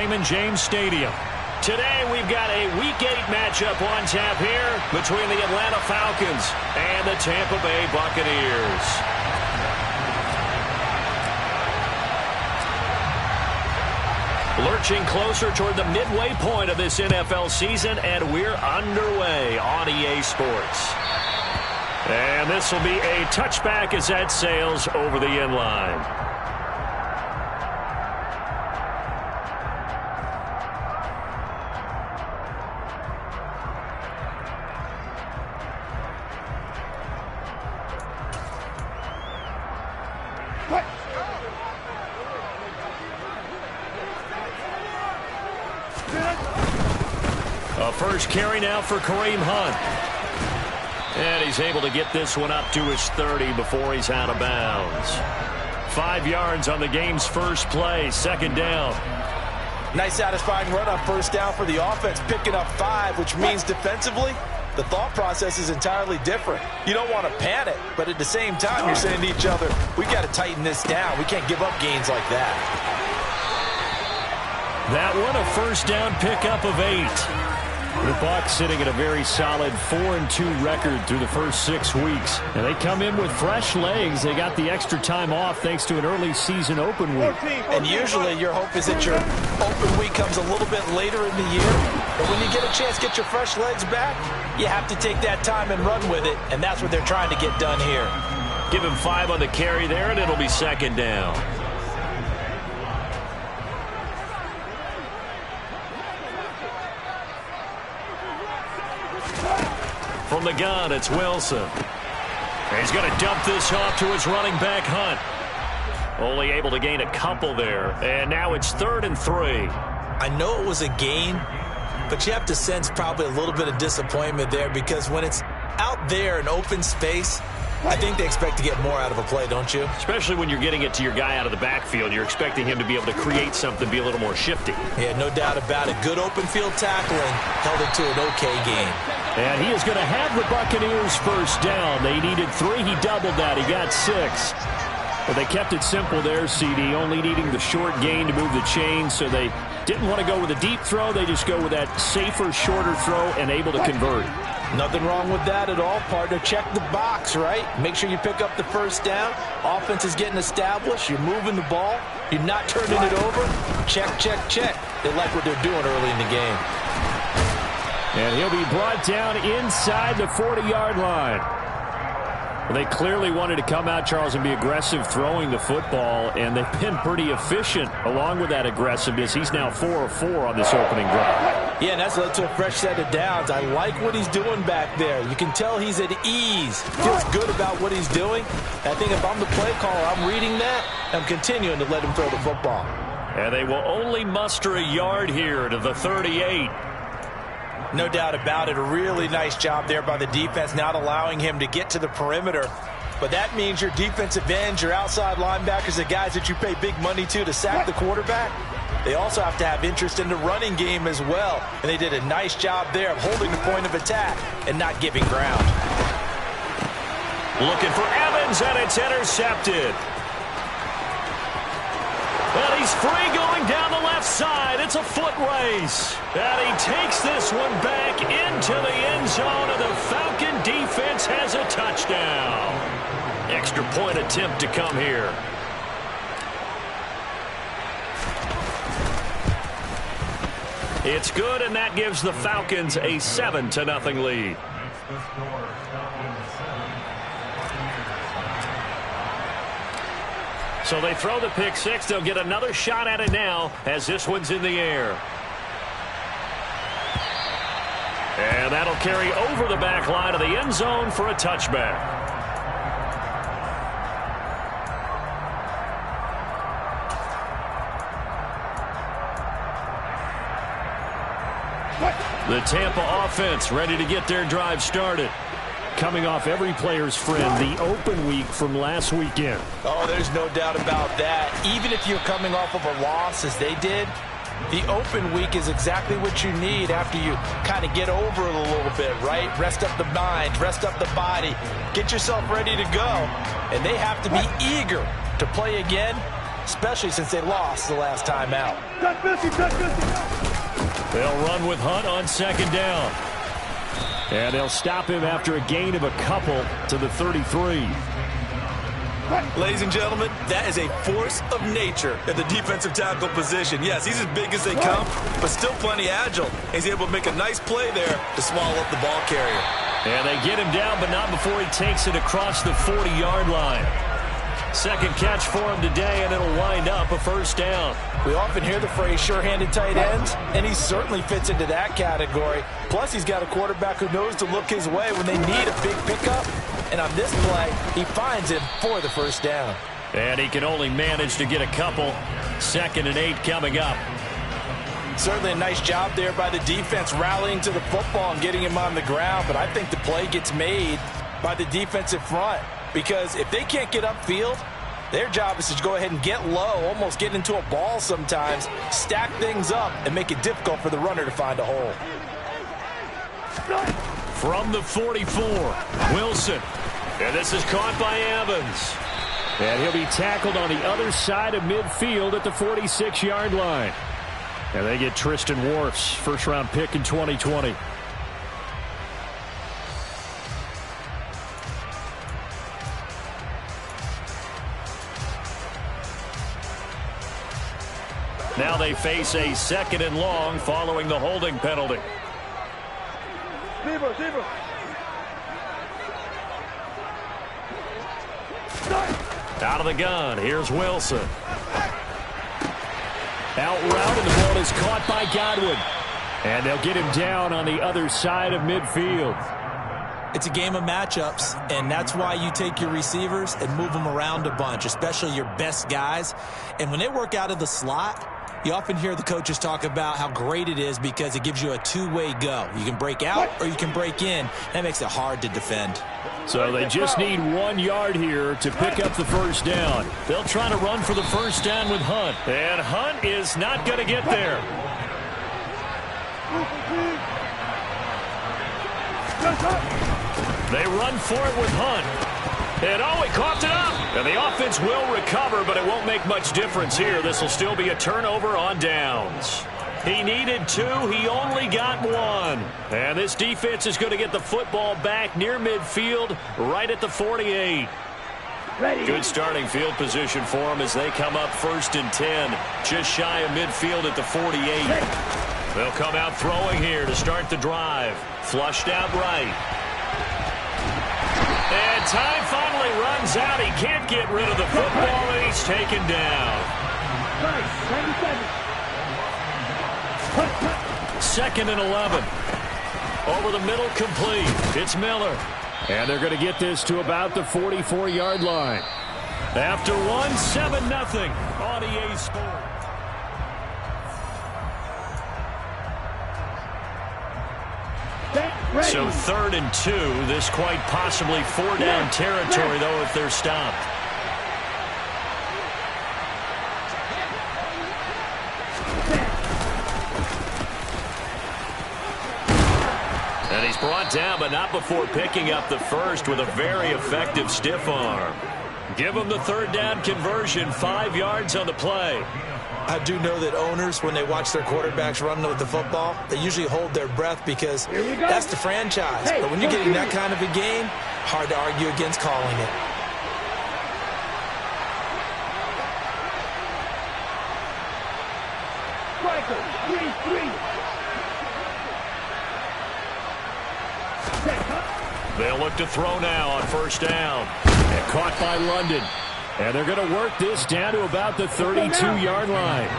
Raymond James Stadium. Today we've got a Week 8 matchup on tap here between the Atlanta Falcons and the Tampa Bay Buccaneers. Lurching closer toward the midway point of this NFL season, and we're underway on EA Sports. And this will be a touchback as that sails over the end line. A first carry now for Kareem Hunt. And he's able to get this one up to his 30 before he's out of bounds. 5 yards on the game's first play, second down. Nice satisfying run on first down for the offense, picking up 5, which means defensively, the thought process is entirely different. You don't want to panic, but at the same time, you're saying to each other, we've got to tighten this down. We can't give up gains like that. That one, a first down pickup of 8. The Bucs sitting at a very solid 4-2 record through the first 6 weeks. And they come in with fresh legs. They got the extra time off thanks to an early season open week. And usually your hope is that your open week comes a little bit later in the year. But when you get a chance to get your fresh legs back, you have to take that time and run with it. And that's what they're trying to get done here. Give him 5 on the carry there, and it'll be second down. From the gun, it's Wilson. And he's going to dump this off to his running back, Hunt. Only able to gain a couple there. And now it's 3rd and 3. I know it was a gain, but you have to sense probably a little bit of disappointment there because when it's out there in open space, I think they expect to get more out of a play, don't you? Especially when you're getting it to your guy out of the backfield. You're expecting him to be able to create something, be a little more shifty. Yeah, no doubt about it. Good open field tackling held it to an okay game. And he is going to have the Buccaneers first down. They needed 3. He doubled that. He got 6. But they kept it simple there, CD, only needing the short gain to move the chain. So they didn't want to go with a deep throw. They just go with that safer, shorter throw and able to convert. Nothing wrong with that at all, partner. Check the box, right? Make sure you pick up the first down. Offense is getting established. You're moving the ball. You're not turning it over. Check, check, check. They like what they're doing early in the game. And he'll be brought down inside the 40-yard line. Well, they clearly wanted to come out, Charles, and be aggressive throwing the football, and they've been pretty efficient along with that aggressiveness. He's now 4 of 4 on this opening drive. Yeah, and that's led to a fresh set of downs. I like what he's doing back there. You can tell he's at ease. Feels good about what he's doing. I think if I'm the play caller, I'm reading that. I'm continuing to let him throw the football. And they will only muster a yard here to the 38. No doubt about it. A really nice job there by the defense, not allowing him to get to the perimeter. But that means your defensive ends, your outside linebackers, the guys that you pay big money to sack the quarterback, they also have to have interest in the running game as well. And they did a nice job there of holding the point of attack and not giving ground. Looking for Evans, and it's intercepted. And he's free going down the left side. It's a foot race. And he takes this one back into the end zone, and the Falcon defense has a touchdown. Extra point attempt to come here. It's good, and that gives the Falcons a 7-0 lead. So they throw the pick six. They'll get another shot at it now as this one's in the air. And that'll carry over the back line of the end zone for a touchback. The Tampa offense ready to get their drive started. Coming off every player's friend, the open week from last weekend. Oh, there's no doubt about that. Even if you're coming off of a loss as they did, the open week is exactly what you need after you kind of get over it a little bit, right? Rest up the mind, rest up the body, get yourself ready to go. And they have to be eager to play again especially since they lost the last time out. They'll run with Hunt on second down. And they'll stop him after a gain of a couple to the 33. Ladies and gentlemen, that is a force of nature at the defensive tackle position. Yes, he's as big as they come, but still plenty agile. He's able to make a nice play there to swallow up the ball carrier. And they get him down, but not before he takes it across the 40-yard line. Second catch for him today, and it'll wind up a first down. We often hear the phrase sure-handed tight ends, and he certainly fits into that category. Plus, he's got a quarterback who knows to look his way when they need a big pickup. And on this play, he finds him for the first down. And he can only manage to get a couple. 2nd and 8 coming up. Certainly a nice job there by the defense rallying to the football and getting him on the ground. But I think the play gets made by the defensive front. Because if they can't get upfield, their job is to go ahead and get low, almost get into a ball sometimes, stack things up, and make it difficult for the runner to find a hole. From the 44, Wilson. And this is caught by Evans. And he'll be tackled on the other side of midfield at the 46-yard line. And they get Tristan Wirfs, first-round pick in 2020. Now they face a 2nd and long following the holding penalty. Out of the gun, here's Wilson. Out route, and the ball is caught by Godwin. And they'll get him down on the other side of midfield. It's a game of matchups, and that's why you take your receivers and move them around a bunch, especially your best guys. And when they work out of the slot, you often hear the coaches talk about how great it is because it gives you a two-way go. You can break out or you can break in. That makes it hard to defend. So they just need 1 yard here to pick up the first down. They'll try to run for the first down with Hunt. And Hunt is not going to get there. They run for it with Hunt. And oh, he coughed it up. And the offense will recover, but it won't make much difference here. This will still be a turnover on downs. He needed 2. He only got 1. And this defense is going to get the football back near midfield, right at the 48. Good starting field position for them as they come up 1st and 10, just shy of midfield at the 48. They'll come out throwing here to start the drive. Flushed out right. And time finally runs out. He can't get rid of the football, and he's taken down. 2nd and 11. Over the middle, complete. It's Miller. And they're going to get this to about the 44-yard line. After 1, 7-0 on EA Sports. So 3rd and 2. This quite possibly 4-down territory, though, if they're stopped. And he's brought down, but not before picking up the first with a very effective stiff arm. Give him the 3rd down conversion, 5 yards on the play. I do know that owners, when they watch their quarterbacks run with the football, they usually hold their breath because that's the franchise. But when you're getting that kind of a game, hard to argue against calling it. They'll look to throw now on 1st down. And caught by London. And they're going to work this down to about the 32-yard line.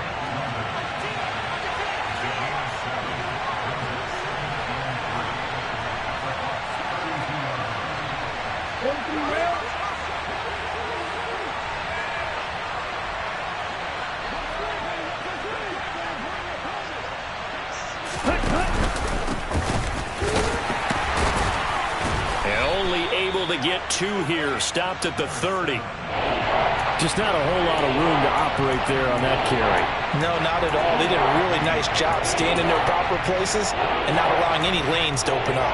To get 2 here, stopped at the 30. Just not a whole lot of room to operate there on that carry. No, not at all. They did a really nice job staying in their proper places and not allowing any lanes to open up.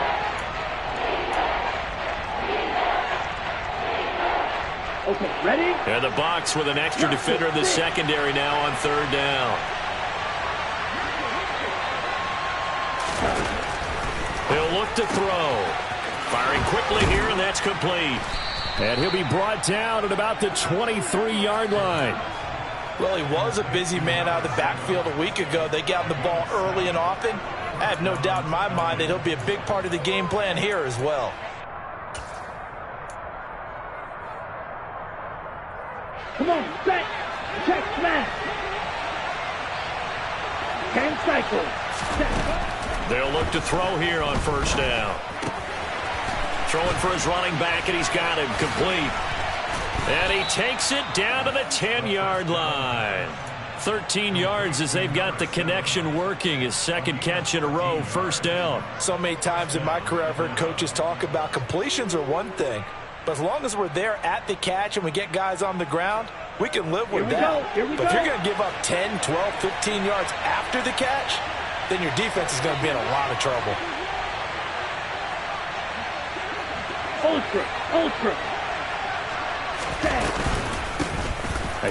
Okay, ready? And the box with an extra defender in the secondary now on third down. He'll look to throw. Firing quickly here, and that's complete. And he'll be brought down at about the 23-yard line. Well, he was a busy man out of the backfield a week ago. They got him the ball early and often. I have no doubt in my mind that he'll be a big part of the game plan here as well. Come on, set, check, smash. 10 cycles. Set. They'll look to throw here on first down. Throwing for his running back, and he's got him complete. And he takes it down to the 10-yard line. 13 yards as they've got the connection working. His second catch in a row, first down. So many times in my career I've heard coaches talk about completions are one thing, but as long as we're there at the catch and we get guys on the ground, we can live with that. But if you're going to give up 10, 12, 15 yards after the catch, then your defense is going to be in a lot of trouble. Ultra.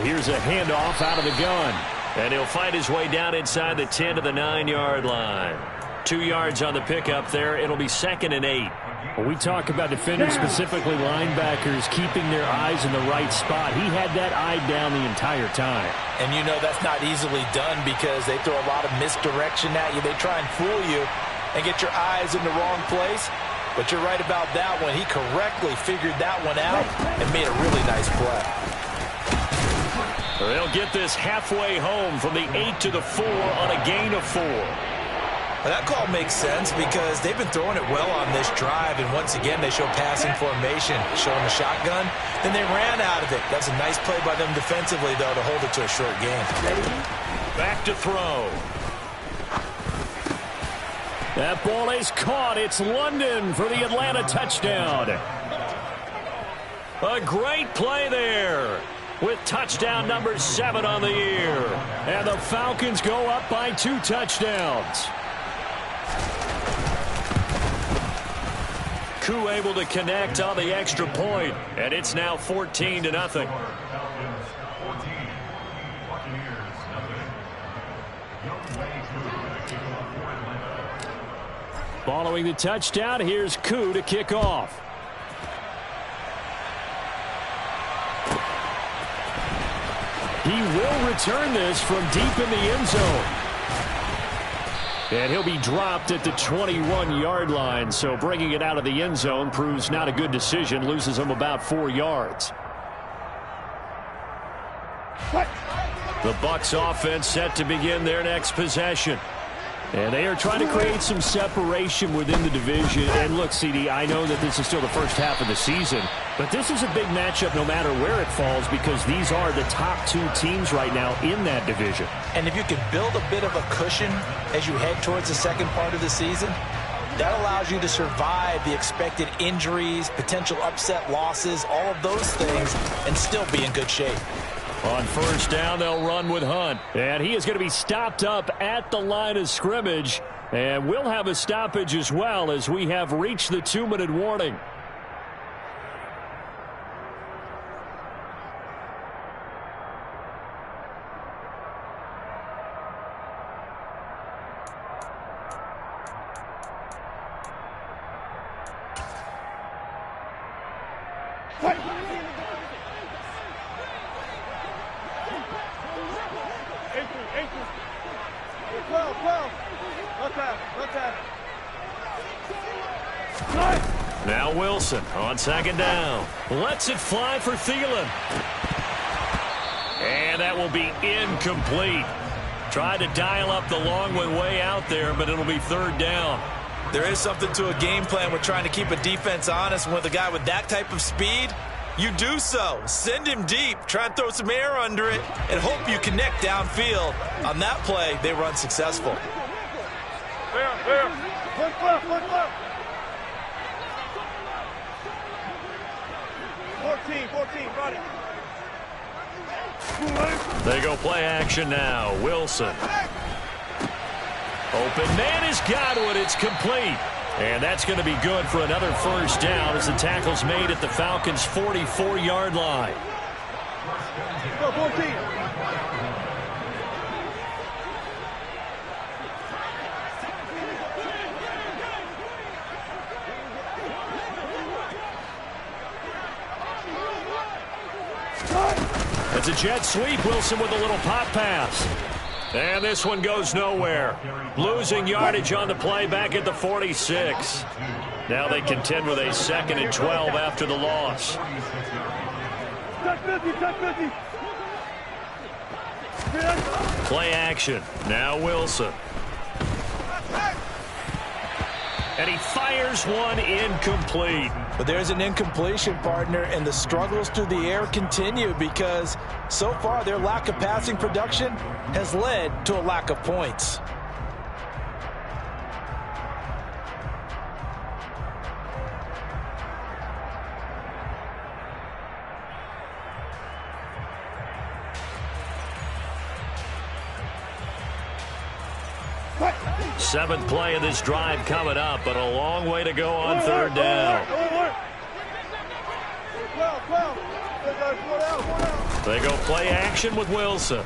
Here's a handoff out of the gun. And he'll fight his way down inside the 10 to the 9-yard line. 2 yards on the pickup there. It'll be 2nd and 8. When we talk about defenders, specifically linebackers, keeping their eyes in the right spot, he had that eye down the entire time. And you know that's not easily done because they throw a lot of misdirection at you. They try and fool you and get your eyes in the wrong place. But you're right about that one. He correctly figured that one out and made a really nice play. They'll get this halfway home from the 8 to the 4 on a gain of 4. Well, that call makes sense because they've been throwing it well on this drive, and once again they show passing formation, showing the shotgun. Then they ran out of it. That's a nice play by them defensively, though, to hold it to a short game. Back to throw. That ball is caught. It's London for the Atlanta touchdown. A great play there with touchdown number 7 on the year. And the Falcons go up by 2 touchdowns. Koo able to connect on the extra point, and it's now 14-0. Following the touchdown, here's Koo to kick off. He will return this from deep in the end zone. And he'll be dropped at the 21-yard line, so bringing it out of the end zone proves not a good decision, loses him about 4 yards. The Bucs offense set to begin their next possession. And they are trying to create some separation within the division. And look, CD, I know that this is still the first half of the season, but this is a big matchup no matter where it falls because these are the top 2 teams right now in that division. And if you can build a bit of a cushion as you head towards the second part of the season, that allows you to survive the expected injuries, potential upset losses, all of those things, and still be in good shape. On first down, they'll run with Hunt. And he is going to be stopped up at the line of scrimmage. And we'll have a stoppage as well as we have reached the 2-minute warning. Now Wilson on second down. Lets it fly for Thielen. And that will be incomplete. Tried to dial up the long one way out there, but it'll be third down. There is something to a game plan with trying to keep a defense honest. With a guy with that type of speed, you do so. Send him deep. Try and throw some air under it and hope you connect downfield. On that play, they were unsuccessful. Fair. Foot left. 14, got it. They go play action now. Wilson. Open man has got it. It's complete. And that's going to be good for another first down as the tackle's made at the Falcons' 44-yard line. Go 14. It's a jet sweep. Wilson with a little pop pass. And this one goes nowhere. Losing yardage on the play back at the 46. Now they contend with a 2nd and 12 after the loss. Touch 50, touch 50. Play action. Now Wilson. And he fires one incomplete. But there's an incompletion, partner, and the struggles through the air continue because so far their lack of passing production has led to a lack of points. Seventh play of this drive coming up, but a long way to go on third down. They go play action with Wilson.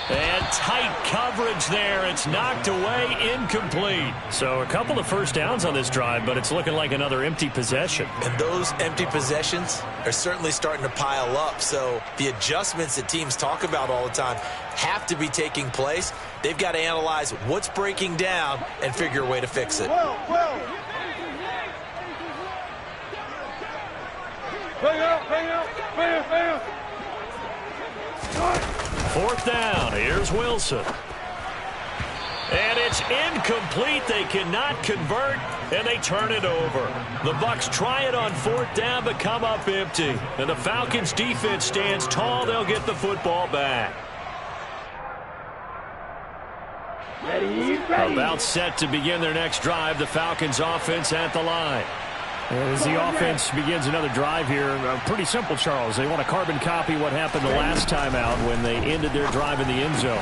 And tight coverage there. It's knocked away, incomplete. So a couple of first downs on this drive, but it's looking like another empty possession. And those empty possessions are certainly starting to pile up. So the adjustments that teams talk about all the time have to be taking place. They've got to analyze what's breaking down and figure a way to fix it. Fourth down. Here's Wilson. And it's incomplete. They cannot convert, and they turn it over. The Bucs try it on fourth down, but come up empty. And the Falcons' defense stands tall. They'll get the football back. Ready. About set to begin their next drive. The Falcons' offense at the line. As the offense begins another drive here, pretty simple, Charles. They want to carbon copy what happened the last time out when they ended their drive in the end zone.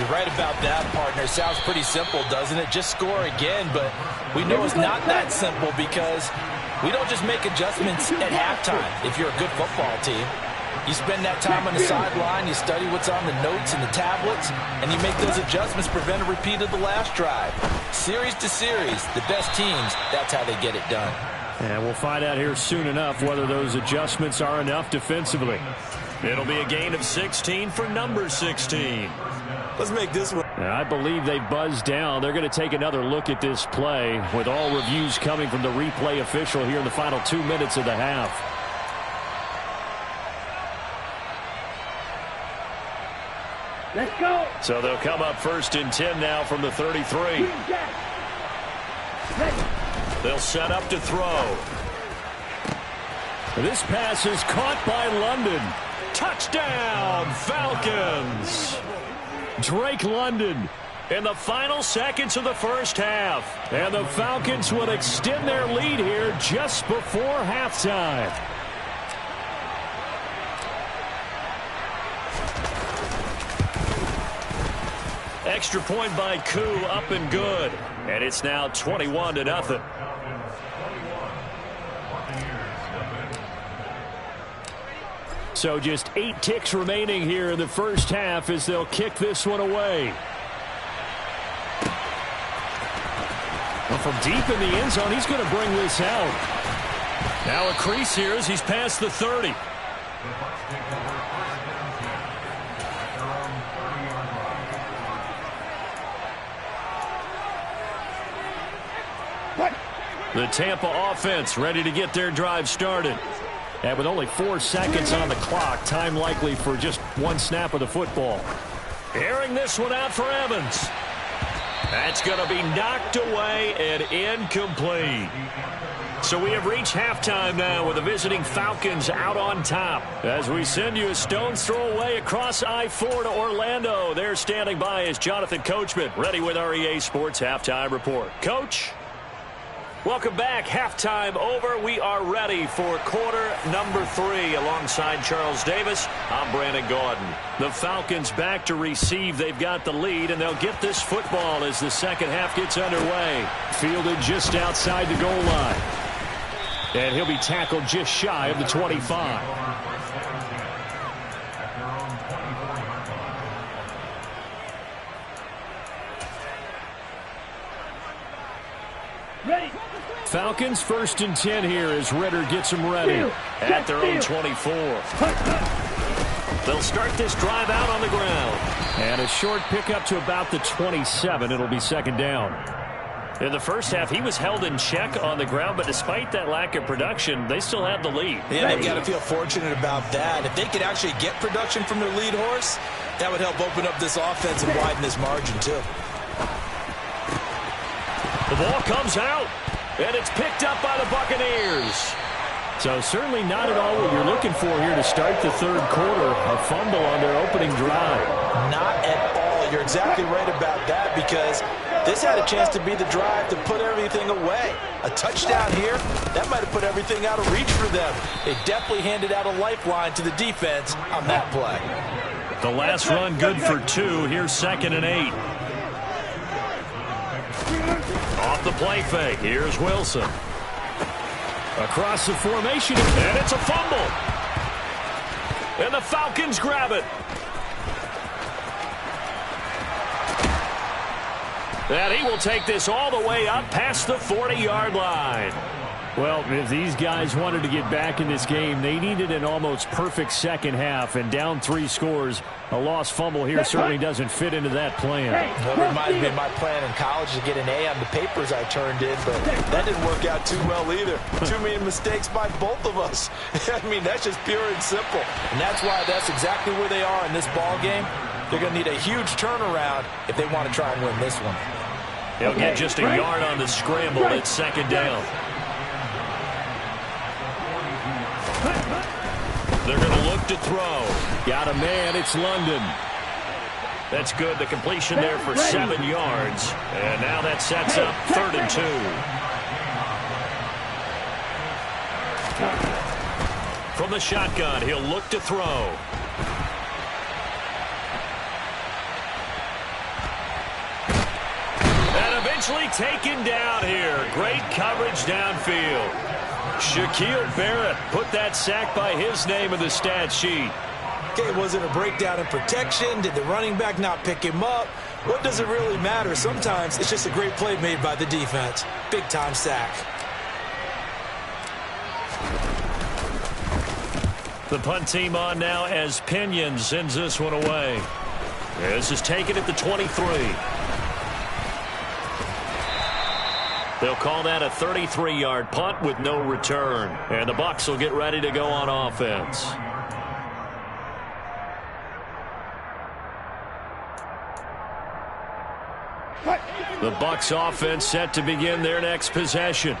You're right about that, partner. Sounds pretty simple, doesn't it? Just score again, but we know it's not that simple because we don't just make adjustments at halftime if you're a good football team. You spend that time on the sideline, you study what's on the notes and the tablets, and you make those adjustments, prevent a repeat of the last drive. Series to series, the best teams, that's how they get it done. And we'll find out here soon enough whether those adjustments are enough defensively. It'll be a gain of 16 for number 16. Let's make this one. I believe they buzzed down. They're going to take another look at this play with all reviews coming from the replay official here in the final 2 minutes of the half. Let's go. So they'll come up 1st and 10 now from the 33. They'll set up to throw. This pass is caught by London. Touchdown, Falcons. Drake London in the final seconds of the first half. And the Falcons would extend their lead here just before halftime. Extra point by Koo, up and good. And it's now 21-0. So just 8 ticks remaining here in the first half as they'll kick this one away. Well, from deep in the end zone, he's going to bring this out. Now a crease here as he's past the 30. The Tampa offense ready to get their drive started. And with only 4 seconds on the clock, time likely for just 1 snap of the football. Airing this one out for Evans. That's going to be knocked away and incomplete. So we have reached halftime now with the visiting Falcons out on top. As we send you a stone's throw away across I-4 to Orlando. There standing by is Jonathan Coachman, ready with our EA Sports Halftime Report. Coach? Welcome back. Halftime over. We are ready for quarter number 3. Alongside Charles Davis, I'm Brandon Gordon. The Falcons back to receive. They've got the lead, and they'll get this football as the second half gets underway. Fielded just outside the goal line. And he'll be tackled just shy of the 25. Ready. Falcons 1st and 10 here as Ritter gets them ready. At their own 24. They'll start this drive out on the ground. And a short pickup to about the 27. It'll be second down. In the first half, he was held in check on the ground, but despite that lack of production, they still have the lead. Yeah, they've got to feel fortunate about that. If they could actually get production from their lead horse, that would help open up this offense and widen this margin, too. The ball comes out, and it's picked up by the Buccaneers. So certainly not at all what you're looking for here to start the third quarter. A fumble on their opening drive. Not at all. You're exactly right about that, because this had a chance to be the drive to put everything away. A touchdown here, that might have put everything out of reach for them. They definitely handed out a lifeline to the defense on that play. The last run good for 2. Here's 2nd and 8. Off the play fake. Here's Wilson. Across the formation. And it's a fumble. And the Falcons grab it. And he will take this all the way up past the 40-yard line. Well, if these guys wanted to get back in this game, they needed an almost perfect second half, and down 3 scores. A lost fumble here certainly doesn't fit into that plan. Well, it reminds me of my plan in college to get an A on the papers I turned in, but that didn't work out too well either. Too many mistakes by both of us. I mean, that's just pure and simple. And that's why that's exactly where they are in this ball game. They're going to need a huge turnaround if they want to try and win this one. He'll get just a yard on the scramble. It's second down. They're going to look to throw. Got a man. It's London. That's good. The completion there for 7 yards. And now that sets up 3rd and 2. From the shotgun, he'll look to throw. And eventually taken down here. Great coverage downfield. Shaquille Barrett put that sack by his name in the stat sheet. Okay, was it a breakdown in protection? Did the running back not pick him up? What does it really matter? Sometimes it's just a great play made by the defense. Big-time sack. The punt team on now as Pinion sends this one away. This is taken at the 23. They'll call that a 33-yard punt with no return. And the Bucs will get ready to go on offense. The Bucs offense set to begin their next possession.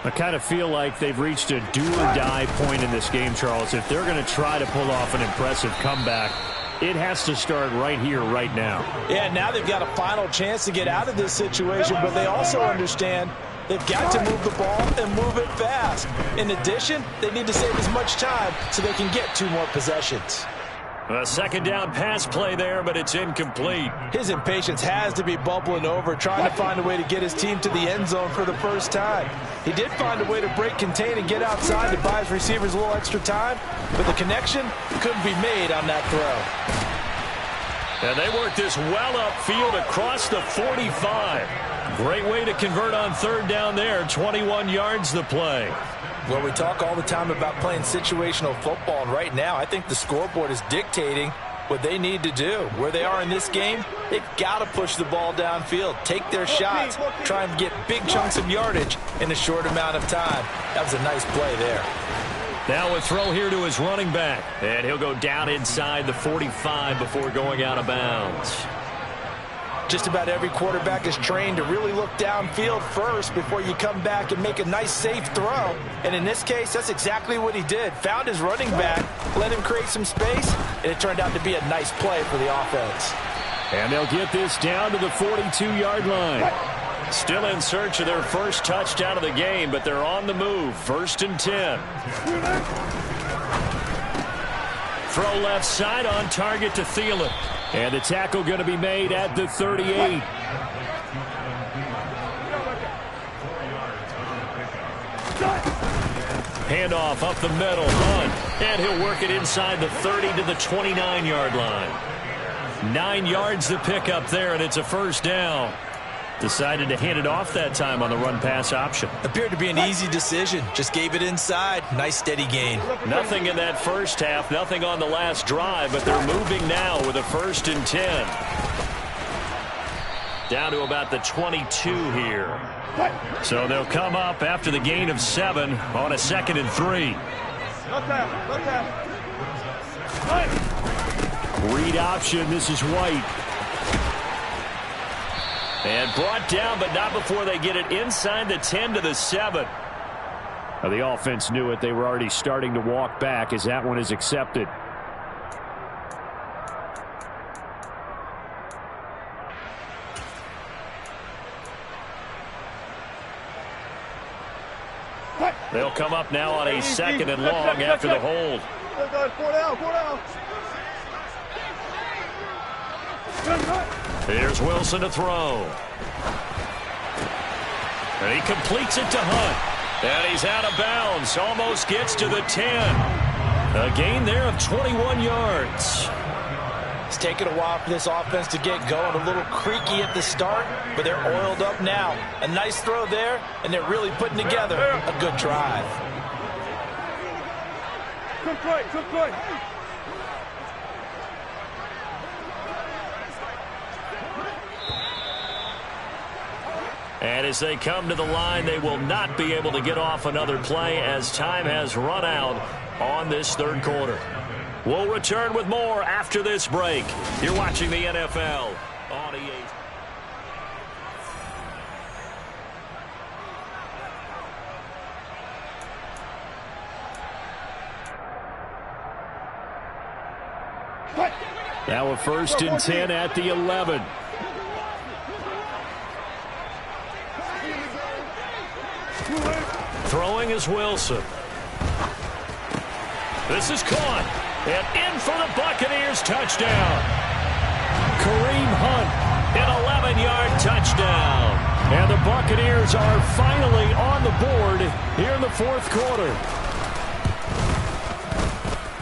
I kind of feel like they've reached a do-or-die point in this game, Charles. If they're going to try to pull off an impressive comeback, it has to start right here, right now. Yeah, now they've got a final chance to get out of this situation, but they also understand they've got to move the ball and move it fast. In addition, they need to save as much time so they can get 2 more possessions. A second down pass play there, but it's incomplete. His impatience has to be bubbling over, trying to find a way to get his team to the end zone for the first time. He did find a way to break contain and get outside to buy his receivers a little extra time, but the connection couldn't be made on that throw. And they work this well upfield across the 45. Great way to convert on 3rd down there. 21 yards to play. Well, we talk all the time about playing situational football, and right now I think the scoreboard is dictating what they need to do. Where they are in this game, they've got to push the ball downfield, take their shots, try and get big chunks of yardage in a short amount of time. That was a nice play there. Now a throw here to his running back, and he'll go down inside the 45 before going out of bounds. Just about every quarterback is trained to really look downfield first before you come back and make a nice, safe throw. And in this case, that's exactly what he did. Found his running back, let him create some space, and it turned out to be a nice play for the offense. And they'll get this down to the 42-yard line. Still in search of their first touchdown of the game, but they're on the move. 1st and 10. Throw left side on target to Thielen. And the tackle going to be made at the 38. Handoff up the middle. Hunt. And he'll work it inside the 30 to the 29-yard line. 9 yards to pick up there, and it's a 1st down. Decided to hand it off that time on the run-pass option. Appeared to be an easy decision. Just gave it inside. Nice steady gain. Nothing in that first half, nothing on the last drive, but they're moving now with a 1st and 10. Down to about the 22 here. So they'll come up after the gain of 7 on a 2nd and 3. Read option, this is White. And brought down, but not before they get it inside the 10 to the 7. Now, the offense knew it. They were already starting to walk back as that one is accepted. They'll come up now on a 2nd and long after the hold. 4 down. Here's Wilson to throw. And he completes it to Hunt. And he's out of bounds. Almost gets to the 10. A gain there of 21 yards. It's taken a while for this offense to get going. A little creaky at the start, but they're oiled up now. A nice throw there, and they're really putting together a good drive. Good. And as they come to the line, they will not be able to get off another play as time has run out on this 3rd quarter. We'll return with more after this break. You're watching the NFL on EA. Now a 1st and 10 at the 11. Throwing is Wilson. This is caught. And in for the Buccaneers touchdown. Kareem Hunt, an 11-yard touchdown. And the Buccaneers are finally on the board here in the 4th quarter.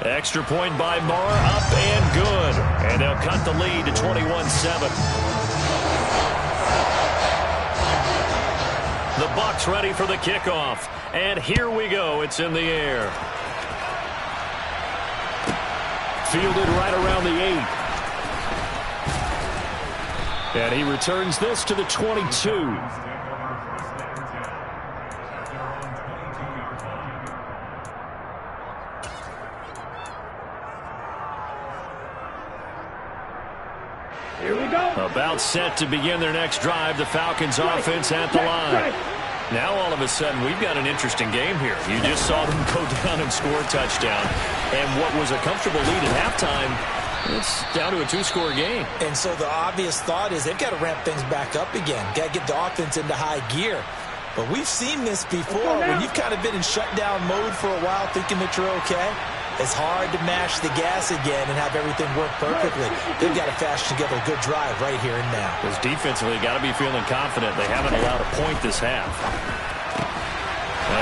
Extra point by Marr, up and good. And they'll cut the lead to 21-7. The Bucs ready for the kickoff. And here we go. It's in the air. Fielded right around the 8. And he returns this to the 22. Here we go. About set to begin their next drive. The Falcons offense at the line. Now all of a sudden we've got an interesting game here. You just saw them go down and score a touchdown. And what was a comfortable lead at halftime, it's down to a 2-score game. And so the obvious thought is they've got to ramp things back up again. Got to get the offense into high gear. But we've seen this before. When you've kind of been in shutdown mode for a while thinking that you're okay, it's hard to mash the gas again and have everything work perfectly. They've got to fashion together a good drive right here and now. Because defensively, got to be feeling confident. They haven't allowed a point this half.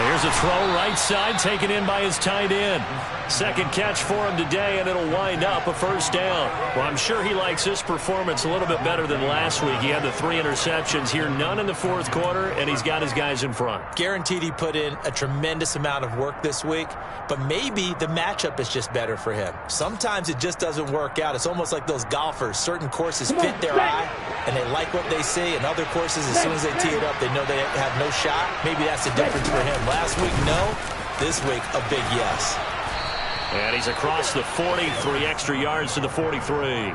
Here's a throw right side taken in by his tight end. Second catch for him today, and it'll wind up a 1st down. Well, I'm sure he likes this performance a little bit better than last week. He had the 3 interceptions here, none in the 4th quarter, and he's got his guys in front. Guaranteed he put in a tremendous amount of work this week, but maybe the matchup is just better for him. Sometimes it just doesn't work out. It's almost like those golfers. Certain courses fit their eye, and they like what they see, and other courses, as soon as they tee it up, they know they have no shot. Maybe that's the difference for him. Last week, no. This week, a big yes. And he's across the 40, 3 extra yards to the 43.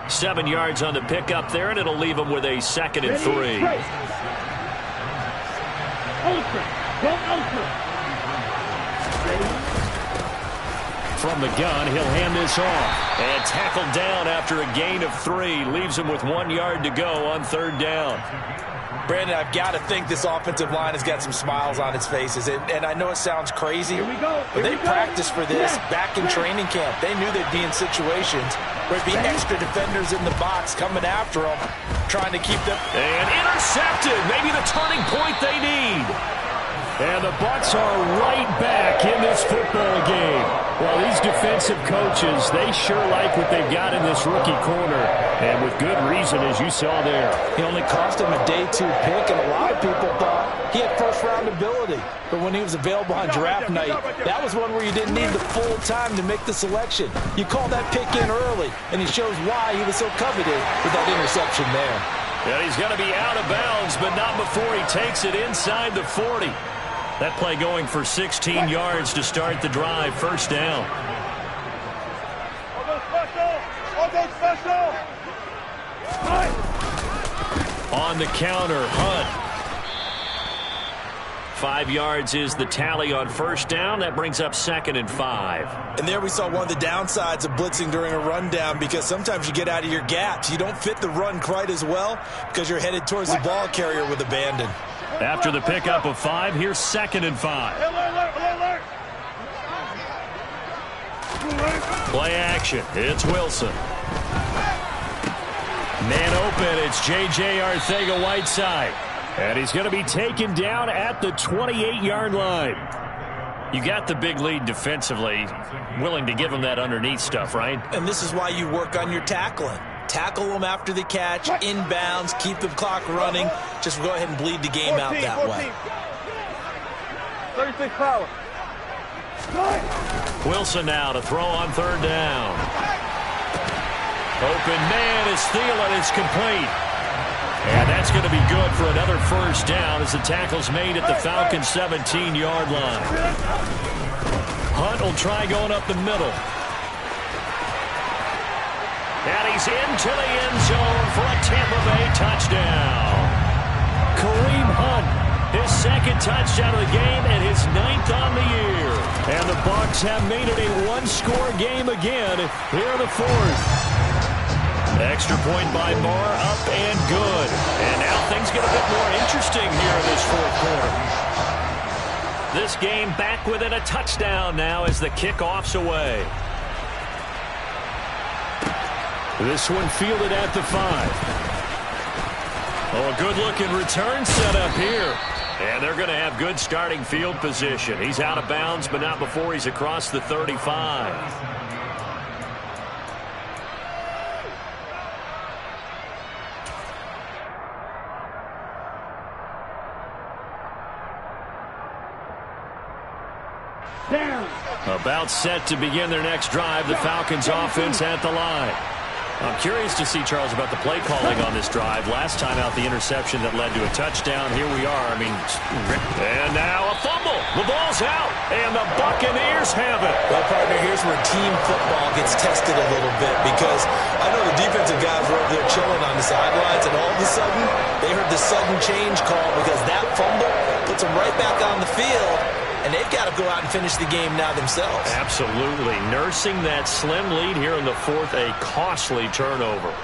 7 yards on the pickup there, and it'll leave him with a 2nd and 3. from the gun. He'll hand this off. And tackled down after a gain of 3. Leaves him with 1 yard to go on 3rd down. Brandon, I've got to think this offensive line has got some smiles on its faces. And I know it sounds crazy, but they practiced for this back in training camp. They knew they'd be in situations where there'd be extra defenders in the box coming after them, trying to keep them. And intercepted. Maybe the turning point they need. And the Bucs are right back in this football game. Well, these defensive coaches, they sure like what they've got in this rookie corner. And with good reason, as you saw there. He only cost him a day 2 pick, and a lot of people thought he had first-round ability. But when he was available on draft night, that was one where you didn't need the full time to make the selection. You call that pick in early, and he shows why he was so coveted with that interception there. Yeah, he's going to be out of bounds, but not before he takes it inside the 40. That play going for 16 yards to start the drive. 1st down. On the counter, Hunt. 5 yards is the tally on 1st down. That brings up 2nd and 5. And there we saw one of the downsides of blitzing during a rundown, because sometimes you get out of your gaps. You don't fit the run quite as well because you're headed towards the ball carrier with abandon. After the pickup of 5, here's 2nd and 5. Play action. It's Wilson. Man open. It's J.J. Arcega-Whiteside. And he's going to be taken down at the 28-yard line. You got the big lead defensively. Willing to give him that underneath stuff, right? And this is why you work on your tackling. Tackle them after the catch, inbounds, keep the clock running. Just go ahead and bleed the game out that way. 36 power. Wilson now to throw on 3rd down. Open man is Thielen. It's complete. And that's going to be good for another 1st down as the tackle's made at the Falcons' 17-yard line. Hunt will try going up the middle. And he's into the end zone for a Tampa Bay touchdown. Kareem Hunt, his 2nd touchdown of the game and his 9th on the year. And the Bucs have made it a 1-score game again here in the 4th. Extra point by Barr, up and good. And now things get a bit more interesting here in this 4th quarter. This game back within a touchdown now as the kickoff's away. This one fielded at the 5. Oh, a good-looking return set up here. And they're going to have good starting field position. He's out of bounds, but not before he's across the 35. About set to begin their next drive. The Falcons offense at the line. I'm curious to see, Charles, about the play calling on this drive. Last time out, the interception that led to a touchdown. Here we are. I mean, and now a fumble. The ball's out, and the Buccaneers have it. Well, partner, here's where team football gets tested a little bit, because I know the defensive guys were over there chilling on the sidelines, and all of a sudden, they heard the sudden change call because that fumble puts them right back on the field. And they've got to go out and finish the game now themselves. Absolutely. Nursing that slim lead here in the 4th, a costly turnover.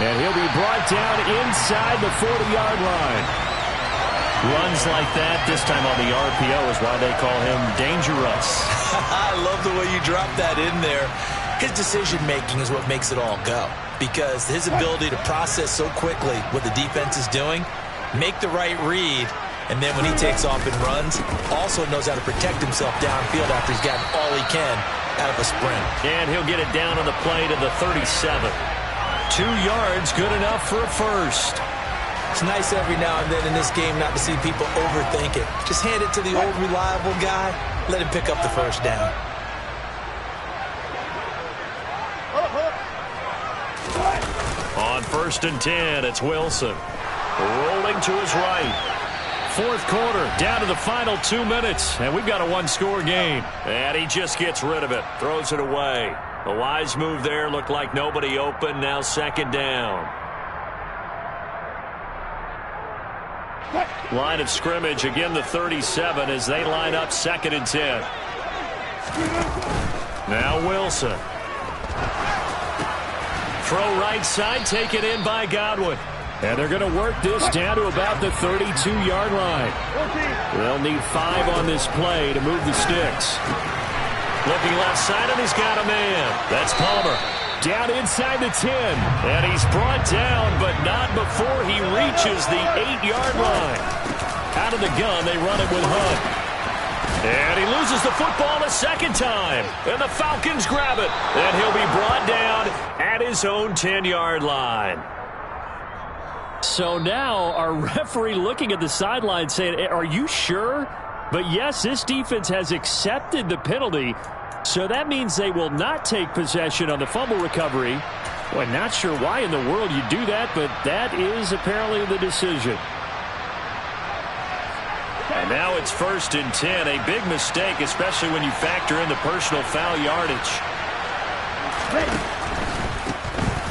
And he'll be brought down inside the 40-yard line. Runs like that, this time on the RPO, is why they call him dangerous. I love the way you drop that in there. His decision-making is what makes it all go, because his ability to process so quickly what the defense is doing, make the right read, and then when he takes off and runs, also knows how to protect himself downfield after he's gotten all he can out of a sprint. And he'll get it down on the play to the 37. 2 yards, good enough for a first. It's nice every now and then in this game not to see people overthink it. Just hand it to the old reliable guy, let him pick up the 1st down. On 1st and 10, it's Wilson. Rolling to his right. 4th quarter, down to the final 2 minutes, and we've got a 1-score game. And he just gets rid of it, throws it away. A wise move there, looked like nobody open, now 2nd down. Line of scrimmage, again the 37 as they line up 2nd and 10. Now Wilson. Throw right side, taken in by Godwin. And they're going to work this down to about the 32-yard line. They'll need 5 on this play to move the sticks. Looking left side, and he's got a man. That's Palmer. Down inside the 10. And he's brought down, but not before he reaches the 8-yard line. Out of the gun, they run it with Hunt. And he loses the football a second time. And the Falcons grab it. And he'll be brought down at his own 10-yard line. So now our referee looking at the sideline saying, are you sure? But yes, this defense has accepted the penalty. So that means they will not take possession on the fumble recovery. Boy, not sure why in the world you do that, but that is apparently the decision. And now it's 1st and 10. A big mistake, especially when you factor in the personal foul yardage.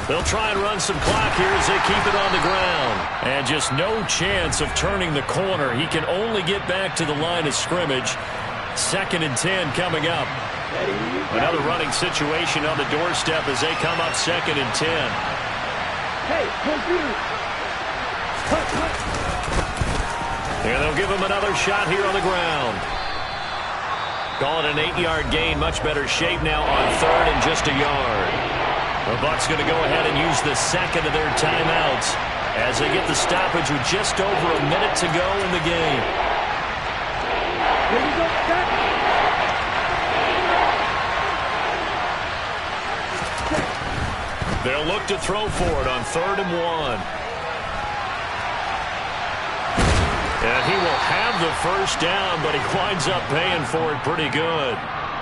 They'll try and run some clock here as they keep it on the ground. And just no chance of turning the corner. He can only get back to the line of scrimmage. 2nd and 10 coming up. Another running situation on the doorstep as they come up 2nd and 10. And they'll give him another shot here on the ground. Call it an 8-yard gain. Much better shape now on 3rd and just a yard. The Bucs going to go ahead and use the 2nd of their timeouts as they get the stoppage with just over a minute to go in the game. They'll look to throw for it on 3rd and 1. And he will have the first down, but he winds up paying for it pretty good.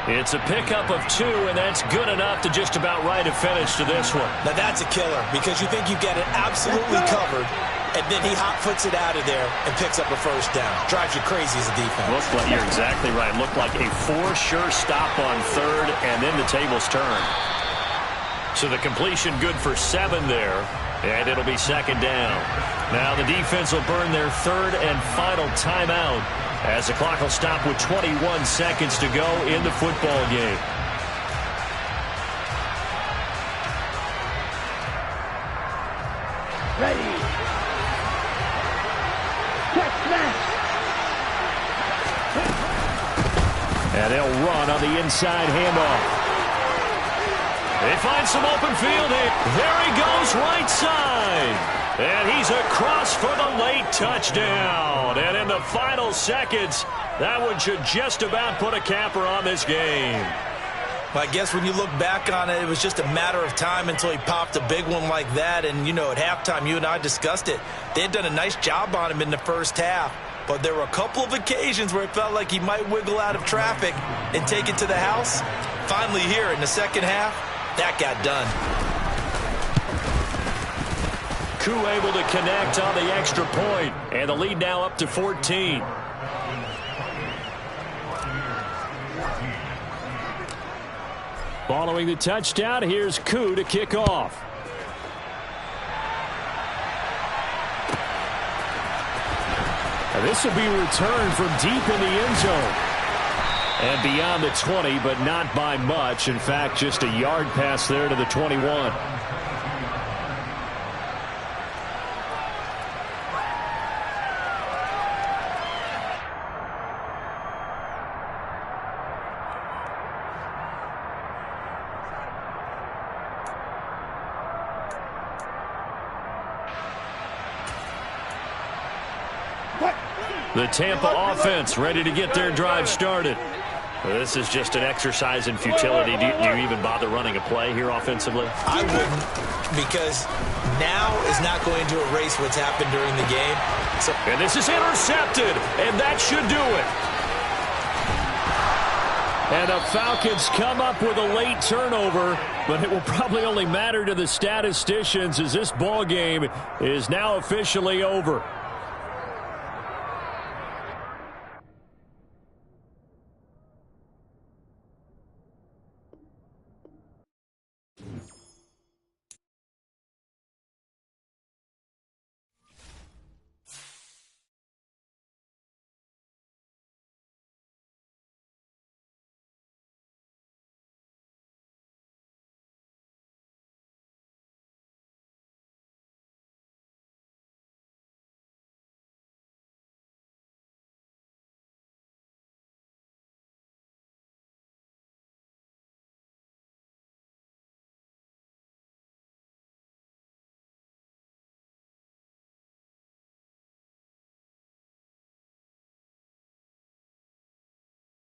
It's a pickup of 2, and that's good enough to just about write a finish to this one. Now that's a killer because you think you get it absolutely covered, and then he hot-foots it out of there and picks up a first down. Drives you crazy as a defense. Looks like you're exactly right. Looked like a 4-sure stop on 3rd, and then the tables turn. So the completion good for 7 there, and it'll be 2nd down. Now the defense will burn their 3rd and final timeout as the clock will stop with 21 seconds to go in the football game. Ready. And they'll run on the inside handoff. They find some open field here. There he goes, right side. And he's across for the late touchdown. And in the final seconds, that one should just about put a capper on this game. Well, I guess when you look back on it, it was just a matter of time until he popped a big one like that. And, you know, at halftime, you and I discussed it. They had done a nice job on him in the first half. But there were a couple of occasions where it felt like he might wiggle out of traffic and take it to the house. Finally here in the second half, that got done. Koo able to connect on the extra point, and the lead now up to 14. Following the touchdown, here's Koo to kick off. And this will be returned from deep in the end zone. And beyond the 20, but not by much. In fact, just a yard pass there to the 21. The Tampa offense ready to get their drive started. This is just an exercise in futility. Do you even bother running a play here offensively? I wouldn't, because now is not going to erase what's happened during the game. And this is intercepted, and that should do it. And the Falcons come up with a late turnover, but it will probably only matter to the statisticians as this ball game is now officially over.